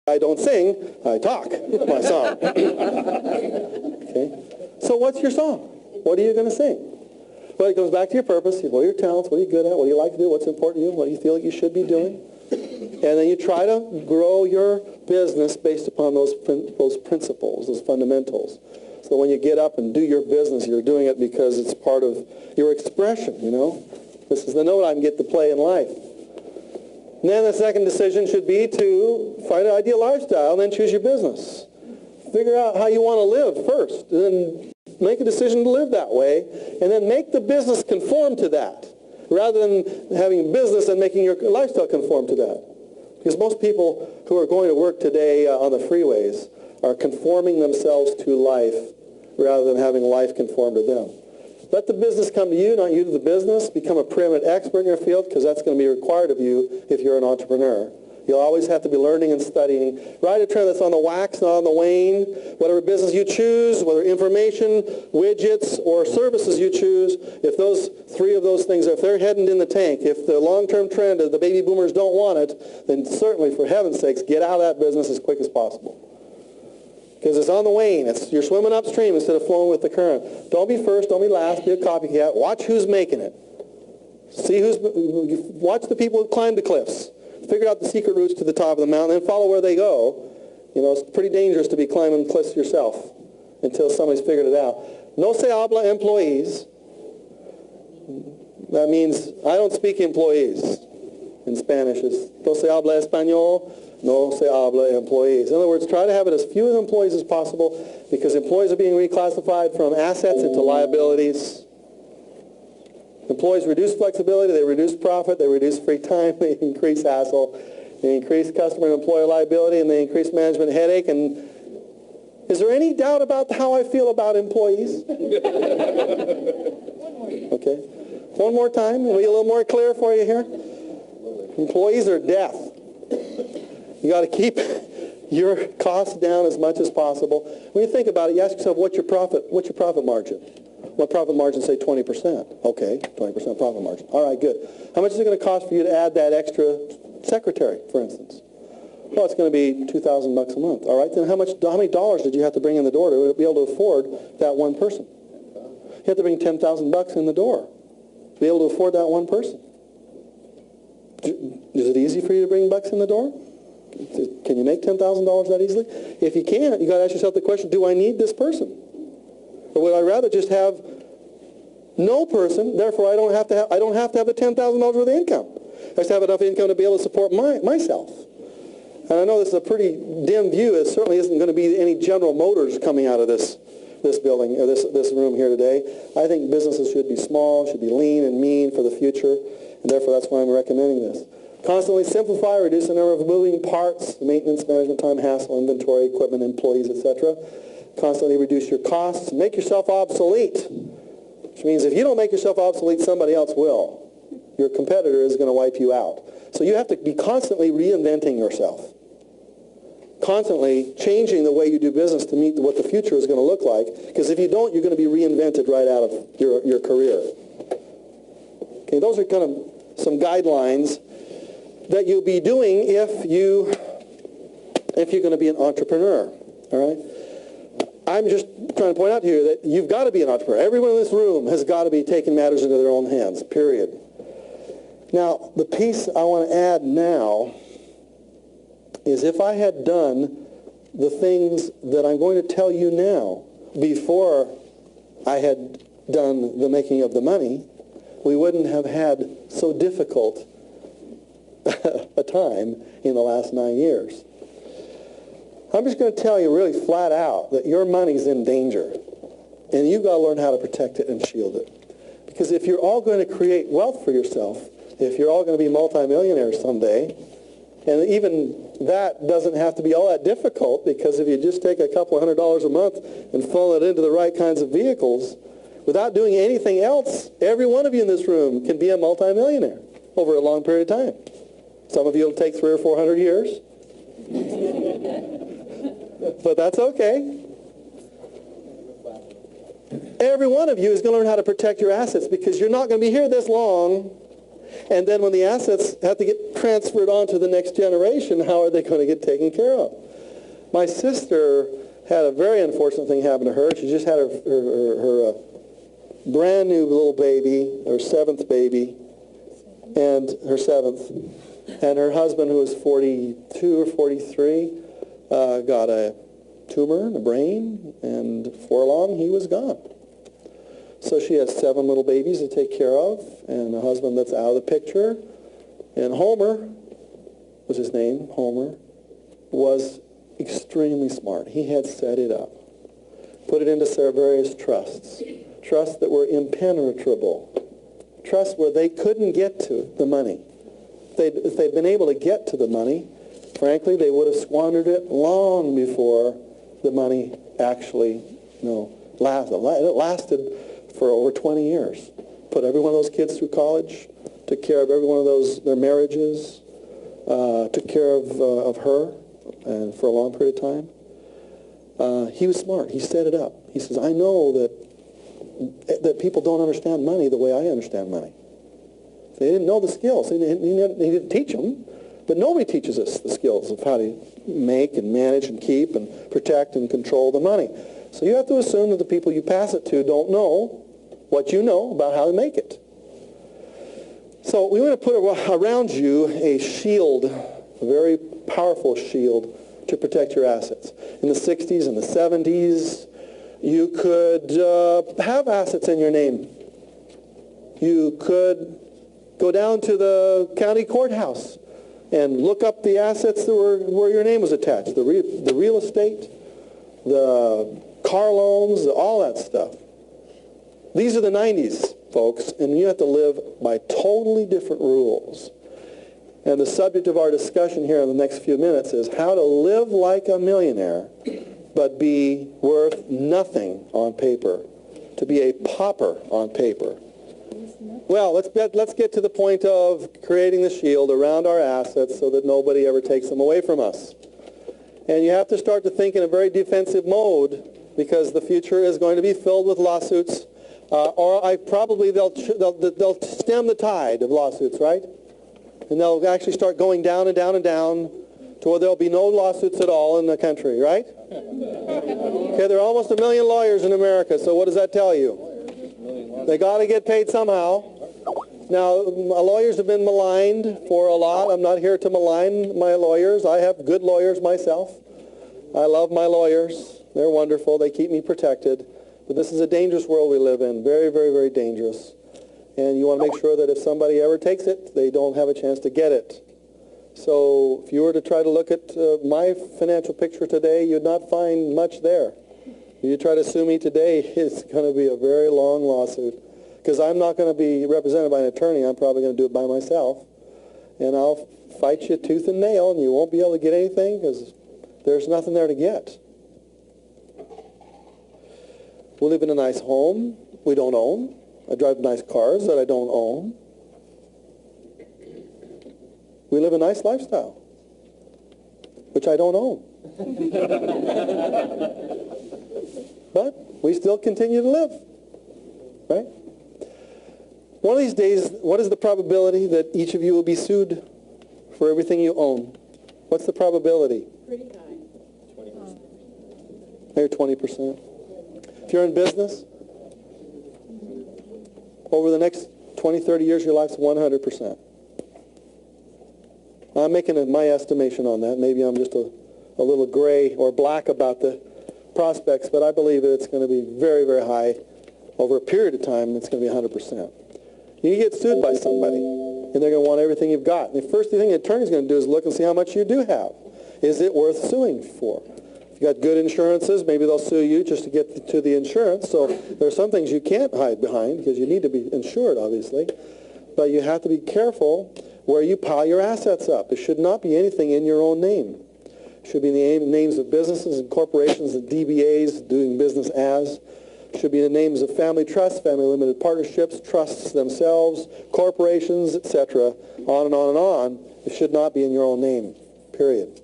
I don't sing, I talk my song. Okay? So what's your song? What are you going to sing? Well, it goes back to your purpose. What are your talents? What are you good at? What do you like to do? What's important to you? What do you feel like you should be doing? And then you try to grow your business based upon those principles, those fundamentals. So when you get up and do your business, you're doing it because it's part of your expression, you know. This is the note I can get to play in life. And then the second decision should be to find an ideal lifestyle and then choose your business. Figure out how you want to live first, and then make a decision to live that way, and then make the business conform to that, rather than having business and making your lifestyle conform to that. Because most people who are going to work today on the freeways are conforming themselves to life rather than having life conform to them. Let the business come to you, not you to the business. Become a preeminent expert in your field, because that's going to be required of you if you're an entrepreneur. You'll always have to be learning and studying. Ride a trend that's on the wax, not on the wane. Whatever business you choose, whether information, widgets, or services you choose, if those three of those things, if they're heading in the tank, if the long-term trend is the baby boomers don't want it, then certainly, for heaven's sakes, get out of that business as quick as possible. Because it's on the wane. You're swimming upstream instead of flowing with the current. Don't be first, don't be last, be a copycat. Watch who's making it. Watch the people who climb the cliffs. Figure out the secret routes to the top of the mountain and follow where they go. You know, it's pretty dangerous to be climbing cliffs yourself until somebody's figured it out. No se habla employees. That means I don't speak employees. In Spanish, it's no se habla español, no se habla employees. In other words, try to have it as few employees as possible, because employees are being reclassified from assets into liabilities. Employees reduce flexibility, they reduce profit, they reduce free time, they increase hassle, they increase customer and employer liability, and they increase management headache. And is there any doubt about how I feel about employees? Okay. One more time, will be a little more clear for you here. Employees are death. You got to keep your costs down as much as possible. When you think about it, you ask yourself, what's your profit margin? What profit margin? Say 20%. Okay, 20% profit margin. All right, good. How much is it going to cost for you to add that extra secretary, for instance? Well, it's going to be $2,000 a month. All right, then how many dollars did you have to bring in the door to be able to afford that one person? You have to bring $10,000 in the door to be able to afford that one person. Is it easy for you to bring bucks in the door? Can you make $10,000 that easily? If you can't, you got to ask yourself the question: do I need this person? Or would I rather just have no person, therefore I don't have to have the $10,000 worth of income. I just have enough income to be able to support myself. And I know this is a pretty dim view. It certainly isn't going to be any General Motors coming out of this building, or this room here today. I think businesses should be small, should be lean and mean for the future, and therefore that's why I'm recommending this. Constantly simplify, reduce the number of moving parts, maintenance, management time, hassle, inventory, equipment, employees, etc. Constantly reduce your costs. Make yourself obsolete, which means if you don't make yourself obsolete, somebody else will. Your competitor is going to wipe you out. So you have to be constantly reinventing yourself, constantly changing the way you do business to meet what the future is going to look like, because if you don't, you're going to be reinvented right out of your career. Okay, those are kind of some guidelines that you'll be doing if you're going to be an entrepreneur. All right? I'm just trying to point out to you that you've got to be an entrepreneur. Everyone in this room has got to be taking matters into their own hands, period. Now, the piece I want to add now is if I had done the things that I'm going to tell you now before I had done the making of the money, we wouldn't have had so difficult a time in the last 9 years. I'm just going to tell you really flat out that your money's in danger, and you've got to learn how to protect it and shield it. Because if you're all going to create wealth for yourself, if you're all going to be multimillionaires someday, and even that doesn't have to be all that difficult, because if you just take a couple $100s a month and funnel it into the right kinds of vehicles, without doing anything else, every one of you in this room can be a multimillionaire over a long period of time. Some of you will take 300 or 400 years. But that's okay. Every one of you is going to learn how to protect your assets, because you're not going to be here this long, And then when the assets have to get transferred on to the next generation, how are they going to get taken care of? My sister had a very unfortunate thing happen to her. She just had her brand new little baby, her seventh baby, and her seventh. And her husband, who was 42 or 43, got a tumor in the brain, and before long, he was gone. So she has 7 little babies to take care of, and a husband that's out of the picture. And Homer was his name. Homer was extremely smart. He had set it up, put it into various trusts that were impenetrable, trusts where they couldn't get to the money. If they'd been able to get to the money, frankly, they would have squandered it long before the money actually, lasted. It lasted for over 20 years. Put every one of those kids through college, took care of every one of their marriages, took care of her, and for a long period of time. He was smart. He set it up. He says, I know that people don't understand money the way I understand money. They didn't know the skills. He didn't teach them, but nobody teaches us the skills of how to make and manage and keep and protect and control the money. So you have to assume that the people you pass it to don't know what you know about how to make it. So we want to put around you a shield, a very powerful shield to protect your assets. In the 60s and the 70s, you could have assets in your name. You could go down to the county courthouse and look up the assets that where your name was attached, the real estate, the car loans, all that stuff. These are the 90s, folks, and you have to live by totally different rules. And the subject of our discussion here in the next few minutes is how to live like a millionaire but be worth nothing on paper, to be a pauper on paper. Well, let's get to the point of creating the shield around our assets so that nobody ever takes them away from us. And you have to start to think in a very defensive mode because the future is going to be filled with lawsuits, or they'll stem the tide of lawsuits, right? And they'll actually start going down and down and down to where there'll be no lawsuits at all in the country, right? Okay, there are almost 1 million lawyers in America, so what does that tell you? They got to get paid somehow. Now, lawyers have been maligned for a lot. I'm not here to malign my lawyers. I have good lawyers myself. I love my lawyers. They're wonderful. They keep me protected. But this is a dangerous world we live in. Very, very, very dangerous. And you want to make sure that if somebody ever takes it, they don't have a chance to get it. So if you were to try to look at my financial picture today, you'd not find much there. If you try to sue me today, it's going to be a very long lawsuit because I'm not going to be represented by an attorney. I'm probably going to do it by myself. And I'll fight you tooth and nail, and you won't be able to get anything because there's nothing there to get. We live in a nice home we don't own. I drive nice cars that I don't own. We live a nice lifestyle, which I don't own. But we still continue to live, right? One of these days, what is the probability that each of you will be sued for everything you own? What's the probability? Pretty high. 20%. Maybe 20%. If you're in business, over the next 20, 30 years of your life, it's 100%. I'm making my estimation on that. Maybe I'm just a little gray or black about the prospects, but I believe that it's going to be very, very high. Over a period of time, it's going to be 100%. You get sued by somebody, and they're going to want everything you've got. And the first thing the attorney's going to do is look and see how much you do have. Is it worth suing for? If you've got good insurances, maybe they'll sue you just to get to the insurance. So there are some things you can't hide behind because you need to be insured, obviously. But you have to be careful where you pile your assets up. It should not be anything in your own name. It should be the names of businesses and corporations and DBAs, doing business as. It should be the names of family trusts, family limited partnerships, trusts themselves, corporations, etc., on and on and on. It should not be in your own name, period.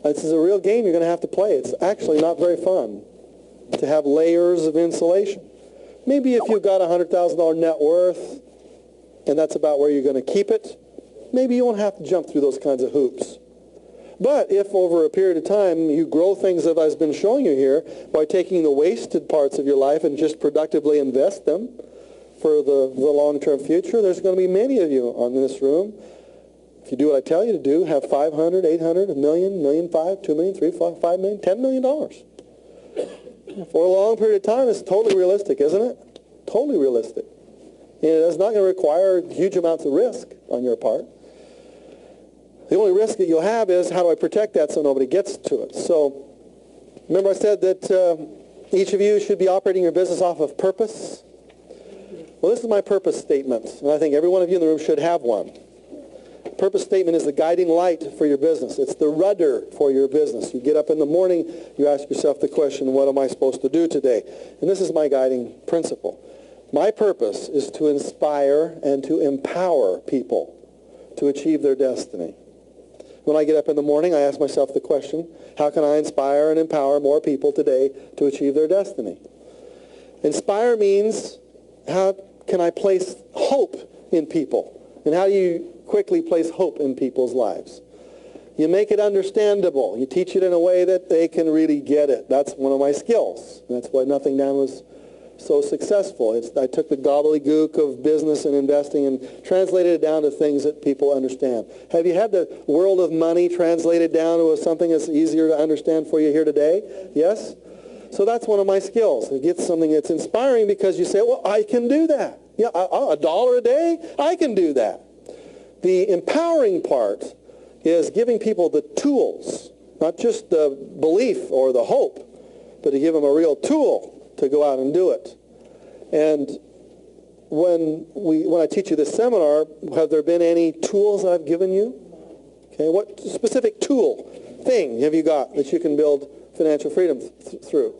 This is a real game you're going to have to play. It's actually not very fun to have layers of insulation. Maybe if you've got $100,000 net worth, and that's about where you're going to keep it, maybe you won't have to jump through those kinds of hoops. But if over a period of time you grow things that I've been showing you here by taking the wasted parts of your life and just productively invest them for the long-term future, there's going to be many of you in this room. If you do what I tell you to do, have $500, $800, $1 million, $1.5 million, $2 million, $3 million, $5 million, $10 million. For a long period of time, it's totally realistic, isn't it? Totally realistic. And it's not going to require huge amounts of risk on your part. The only risk that you'll have is, how do I protect that so nobody gets to it? So, remember I said that each of you should be operating your business off of purpose? Well, this is my purpose statement, and I think every one of you in the room should have one. Purpose statement is the guiding light for your business. It's the rudder for your business. You get up in the morning, you ask yourself the question, what am I supposed to do today? And this is my guiding principle. My purpose is to inspire and to empower people to achieve their destiny. When I get up in the morning, I ask myself the question, how can I inspire and empower more people today to achieve their destiny? Inspire means, how can I place hope in people? And how do you quickly place hope in people's lives? You make it understandable. You teach it in a way that they can really get it. That's one of my skills. That's why Nothing Down was so successful. I took the gobbledygook of business and investing and translated it down to things that people understand. Have you had the world of money translated down to something that's easier to understand for you here today? Yes? So that's one of my skills. It gets something that's inspiring because you say, well, I can do that. Yeah, $1 a day? I can do that. The empowering part is giving people the tools, not just the belief or the hope, but to give them a real tool to go out and do it. And when I teach you this seminar, have there been any tools I've given you? Okay, what specific tool, thing have you got that you can build financial freedom through?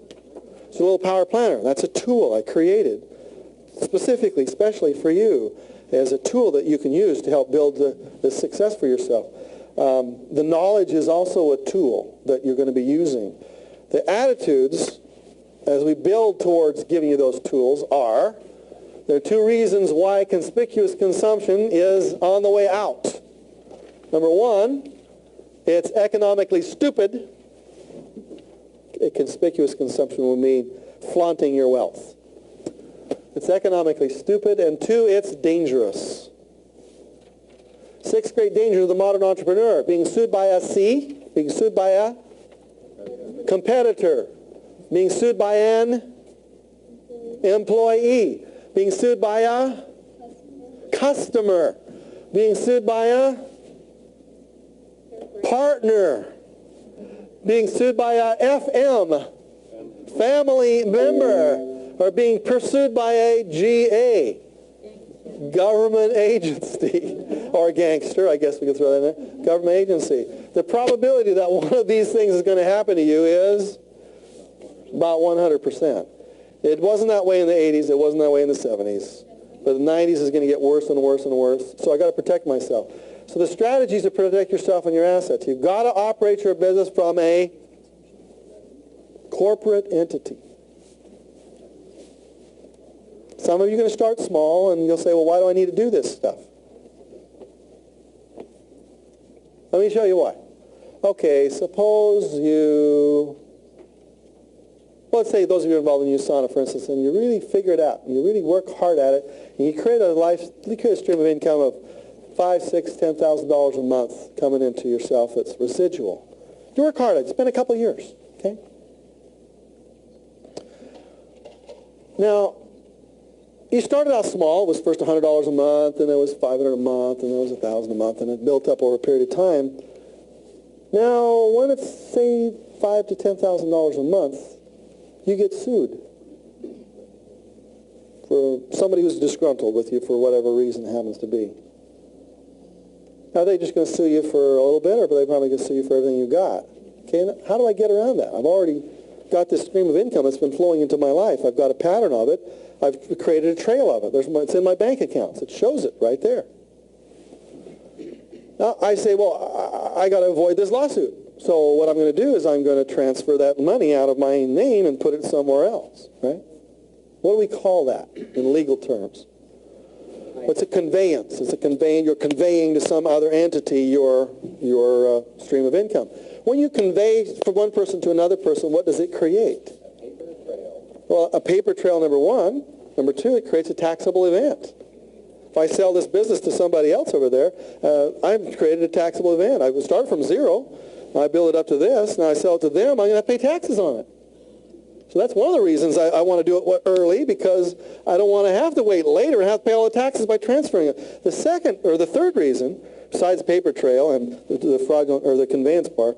It's a little power planner. That's a tool I created specifically, especially for you, as a tool that you can use to help build the success for yourself. The knowledge is also a tool that you're going to be using. The attitudes, as we build towards giving you those tools, there are two reasons why conspicuous consumption is on the way out. Number one, it's economically stupid. A conspicuous consumption will mean flaunting your wealth. It's economically stupid. And two, it's dangerous. Sixth great danger of the modern entrepreneur: being sued by a C, being sued by a competitor, being sued by an employee, being sued by a customer, being sued by a partner, being sued by a FM, family member, or being pursued by a GA, government agency, or gangster, I guess we could throw that in there, government agency. The probability that one of these things is going to happen to you is about 100%. It wasn't that way in the 80s. It wasn't that way in the 70s. But the 90s is going to get worse and worse and worse. So I got to protect myself. So the strategies to protect yourself and your assets. You've got to operate your business from a corporate entity. Some of you are going to start small, and you'll say, well, why do I need to do this stuff? Let me show you why. Okay, suppose let's say those of you involved in USANA, for instance, and you really figure it out, and you really work hard at it, and you create a stream of income of $5,000, $6,000, $10,000 a month coming into yourself. It's residual. You work hard at it. It's been a couple of years, okay? Now, you started out small. It was first $100 a month, and it was $500 a month, and then it was $1,000 a month, and it built up over a period of time. Now, when it's, say, $5,000 to $10,000 a month, you get sued for somebody who's disgruntled with you for whatever reason it happens to be. Are they just going to sue you for a little bit, or are they probably going to sue you for everything you got? Okay, how do I get around that? I've already got this stream of income that's been flowing into my life. I've got a pattern of it. I've created a trail of it. It's in my bank accounts. It shows it right there. Now, I say, well, I got to avoid this lawsuit. So what I'm going to do is I'm going to transfer that money out of my name and put it somewhere else, right? What do we call that in legal terms? It's a conveyance. It's a conveying. You're conveying to some other entity your stream of income. When you convey from one person to another person, what does it create? A paper trail. Well, a paper trail, number one. Number two, it creates a taxable event. If I sell this business to somebody else over there, I've created a taxable event. I start from zero. I build it up to this. Now I sell it to them. I'm going to have to pay taxes on it. So that's one of the reasons I want to do it early, because I don't want to have to wait later and have to pay all the taxes by transferring it. The second or the third reason, besides the paper trail and the fraudulent or the conveyance part,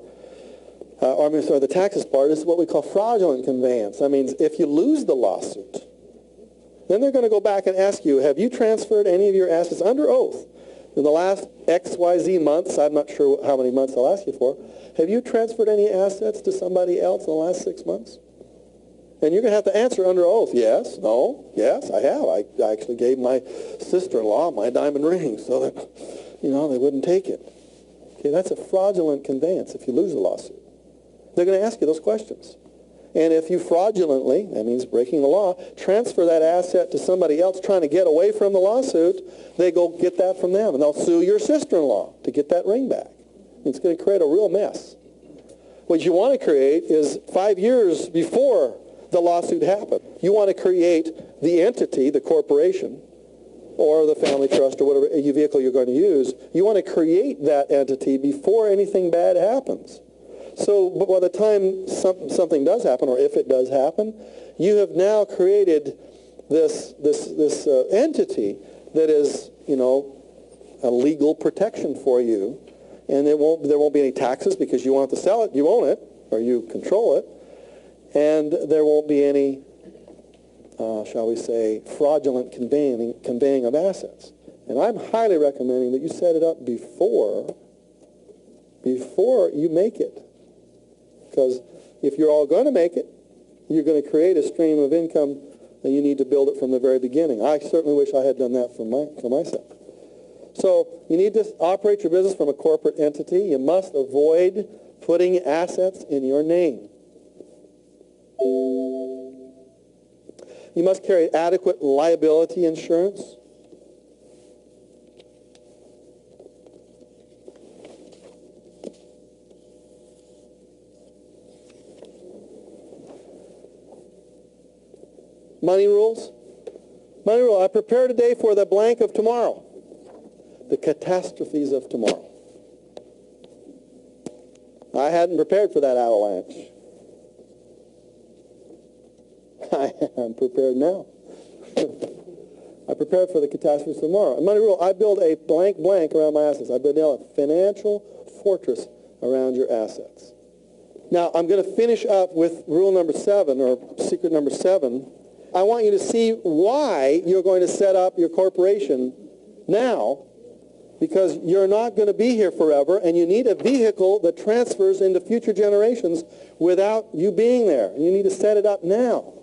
the taxes part, is what we call fraudulent conveyance. That means if you lose the lawsuit, then they're going to go back and ask you, have you transferred any of your assets under oath in the last XYZ months? I'm not sure how many months they'll ask you for. Have you transferred any assets to somebody else in the last 6 months? And you're going to have to answer under oath. Yes, no, yes, I have. I actually gave my sister-in-law my diamond ring so that, they wouldn't take it. Okay, that's a fraudulent conveyance if you lose a lawsuit. They're going to ask you those questions. And if you fraudulently, that means breaking the law, transfer that asset to somebody else trying to get away from the lawsuit, they go get that from them. And they'll sue your sister-in-law to get that ring back. It's going to create a real mess. What you want to create is 5 years before the lawsuit happened, you want to create the entity, the corporation, or the family trust, or whatever vehicle you're going to use. You want to create that entity before anything bad happens. So by the time something does happen, or if it does happen, you have now created this entity that is, a legal protection for you, and there won't be any taxes because you want to sell it, you own it, or you control it, and there won't be any, shall we say, fraudulent conveying of assets. And I'm highly recommending that you set it up before you make it. Because if you're all going to make it, you're going to create a stream of income, and you need to build it from the very beginning. I certainly wish I had done that for myself. So you need to operate your business from a corporate entity. You must avoid putting assets in your name. You must carry adequate liability insurance. Money rules. Money rule. I prepare today for the blank of tomorrow. The catastrophes of tomorrow. I hadn't prepared for that avalanche. I am prepared now. I prepared for the catastrophes of tomorrow. Money rule. I build a blank around my assets. I build a financial fortress around your assets. Now, I'm going to finish up with rule number 7, or secret number 7. I want you to see why you're going to set up your corporation now, because you're not going to be here forever, and you need a vehicle that transfers into future generations without you being there. And you need to set it up now.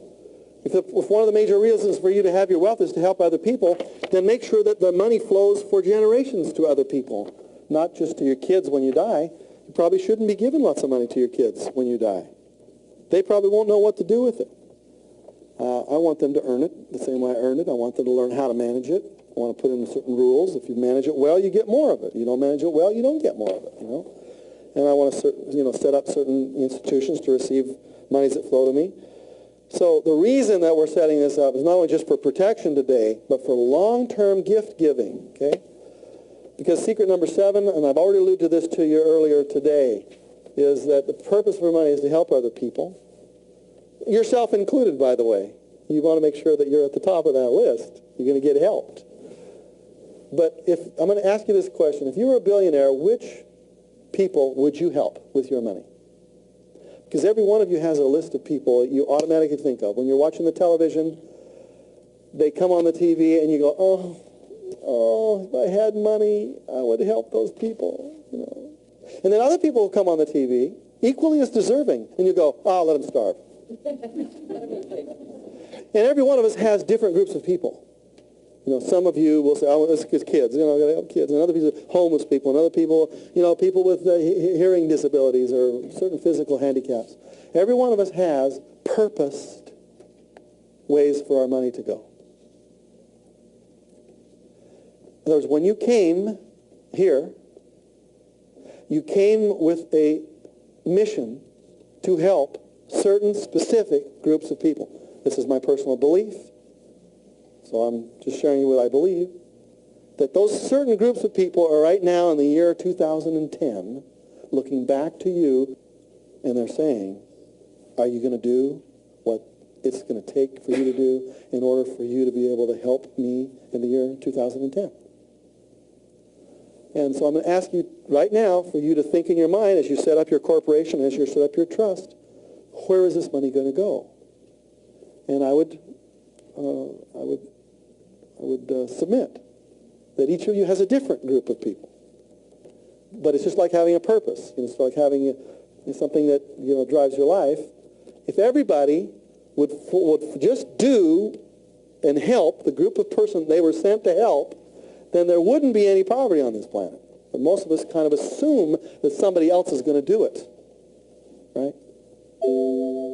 If one of the major reasons for you to have your wealth is to help other people, then make sure that the money flows for generations to other people, not just to your kids when you die. You probably shouldn't be giving lots of money to your kids when you die. They probably won't know what to do with it. I want them to earn it the same way I earned it. I want them to learn how to manage it. I want to put in certain rules. If you manage it well, you get more of it. You don't manage it well, you don't get more of it. And I want to set up certain institutions to receive monies that flow to me. So the reason that we're setting this up is not only just for protection today, but for long-term gift giving. Okay? Because secret number 7, and I've already alluded to this to you earlier today, is that the purpose for money is to help other people. Yourself included, by the way. You want to make sure that you're at the top of that list. You're going to get helped. But I'm going to ask you this question. If you were a billionaire, which people would you help with your money? Because every one of you has a list of people you automatically think of. When you're watching the television, they come on the TV and you go, oh, if I had money, I would help those people. And then other people will come on the TV, equally as deserving, and you go, let them starve. And every one of us has different groups of people. Some of you will say, it's kids, I gotta help kids. And other people, homeless people, and other people, people with hearing disabilities or certain physical handicaps. Every one of us has purposed ways for our money to go. In other words, when you came here, you came with a mission to help certain specific groups of people. This is my personal belief, so I'm just sharing you what I believe, that those certain groups of people are right now in the year 2010 looking back to you, and they're saying, are you going to do what it's going to take for you to do in order for you to be able to help me in the year 2010? And so I'm going to ask you right now for you to think in your mind as you set up your corporation, as you set up your trust, where is this money going to go? And I would submit that each of you has a different group of people. But it's just like having a purpose. It's like having something that drives your life. If everybody would just do and help the group of person they were sent to help, then there wouldn't be any poverty on this planet. But most of us kind of assume that somebody else is going to do it, right?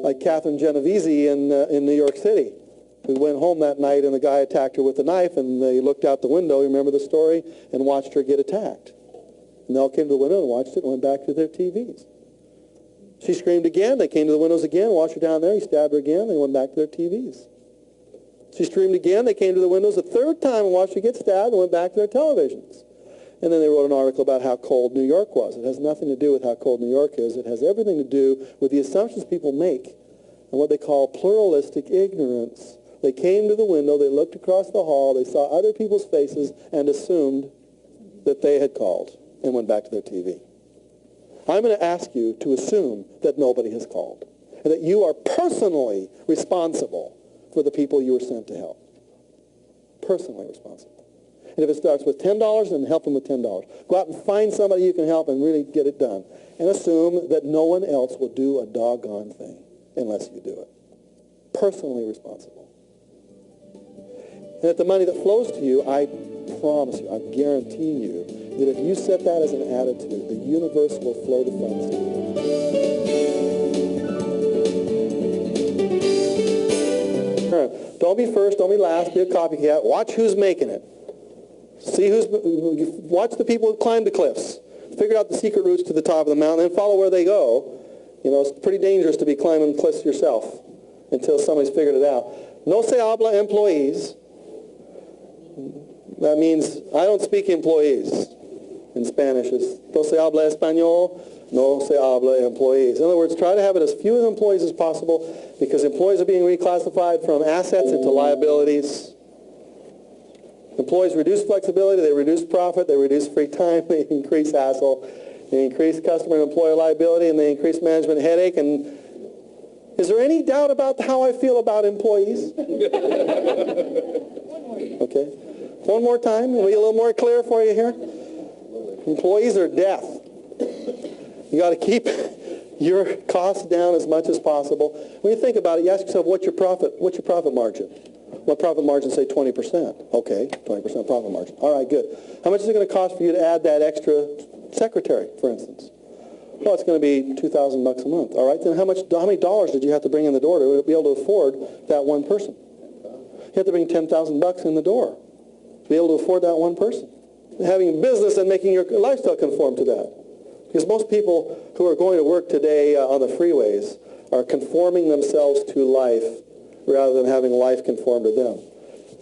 Like Catherine Genovese in New York City, who went home that night and the guy attacked her with a knife, and they looked out the window, you remember the story, and watched her get attacked. And they all came to the window and watched it and went back to their TVs. She screamed again. They came to the windows again, watched her down there. He stabbed her again. They went back to their TVs. She screamed again. They came to the windows a third time and watched her get stabbed and went back to their televisions. And then they wrote an article about how cold New York was. It has nothing to do with how cold New York is. It has everything to do with the assumptions people make and what they call pluralistic ignorance. They came to the window, they looked across the hall, they saw other people's faces and assumed that they had called and went back to their TV. I'm going to ask you to assume that nobody has called and that you are personally responsible for the people you were sent to help. Personally responsible. And if it starts with $10, then help them with $10. Go out and find somebody you can help and really get it done. And assume that no one else will do a doggone thing unless you do it. Personally responsible. And that the money that flows to you, I promise you, I guarantee you, that if you set that as an attitude, the universe will flow the funds to you. Don't be first, don't be last, be a copycat. Watch who's making it. Watch the people who climb the cliffs. Figure out the secret routes to the top of the mountain and follow where they go. It's pretty dangerous to be climbing cliffs yourself until somebody's figured it out. No se habla employees. That means I don't speak employees. In Spanish, it's no se habla español, no se habla employees. In other words, try to have it as few employees as possible because employees are being reclassified from assets into liabilities. Employees reduce flexibility, they reduce profit, they reduce free time, they increase hassle, they increase customer and employer liability, and they increase management headache. And is there any doubt about how I feel about employees? Okay. One more time, will be a little more clear for you here. Employees are death. You got to keep your costs down as much as possible. When you think about it, you ask yourself, what's your profit margin? What profit margin? Say 20%. Okay, 20% profit margin. All right, good. How much is it going to cost for you to add that extra secretary, for instance? Well, it's going to be $2,000 a month. All right, then how many dollars did you have to bring in the door to be able to afford that one person? You have to bring $10,000 in the door to be able to afford that one person. Having a business and making your lifestyle conform to that. Because most people who are going to work today on the freeways are conforming themselves to life rather than having life conform to them.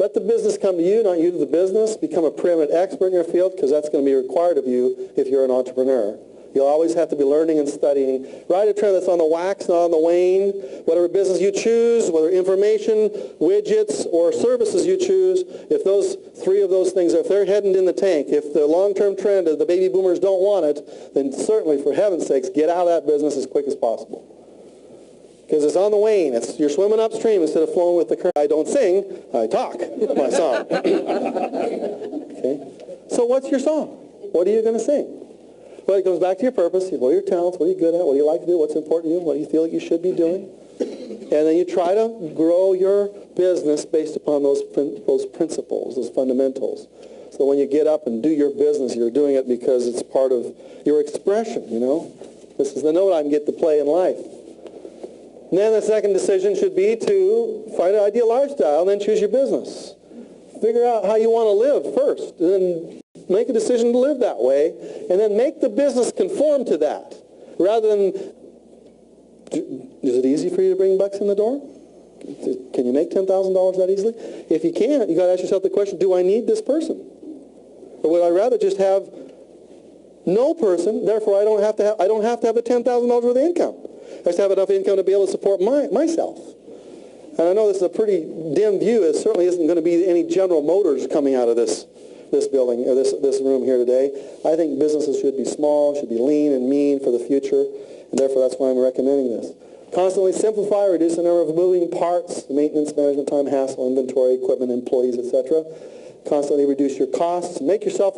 Let the business come to you, not you to the business. Become a preeminent expert in your field because that's going to be required of you if you're an entrepreneur. You'll always have to be learning and studying. Ride a trend that's on the wax, not on the wane. Whatever business you choose, whether information, widgets, or services you choose, if those three of those things, if they're heading in the tank, if the long-term trend is the baby boomers don't want it, then certainly, for heaven's sakes, get out of that business as quick as possible. Because it's on the wane. You're swimming upstream instead of flowing with the current. I don't sing, I talk my song. Okay? So what's your song? What are you going to sing? Well, it goes back to your purpose. What are your talents? What are you good at? What do you like to do? What's important to you? What do you feel like you should be doing? And then you try to grow your business based upon those principles, those fundamentals. So when you get up and do your business, you're doing it because it's part of your expression, This is the note I can get to play in life. And then the second decision should be to find an ideal lifestyle and then choose your business. figure out how you want to live first, and then make a decision to live that way, and then make the business conform to that, rather than, is it easy for you to bring bucks in the door? Can you make $10,000 that easily? If you can't, you got to ask yourself the question, do I need this person? Or would I rather just have no person, therefore I don't have to have the $10,000 worth of income. I just have enough income to be able to support myself. And I know this is a pretty dim view. It certainly isn't going to be any General Motors coming out of this building, or this room here today. I think businesses should be small, should be lean and mean for the future, and therefore that's why I'm recommending this. Constantly simplify, reduce the number of moving parts, maintenance, management time, hassle, inventory, equipment, employees, etc. Constantly reduce your costs. Make yourself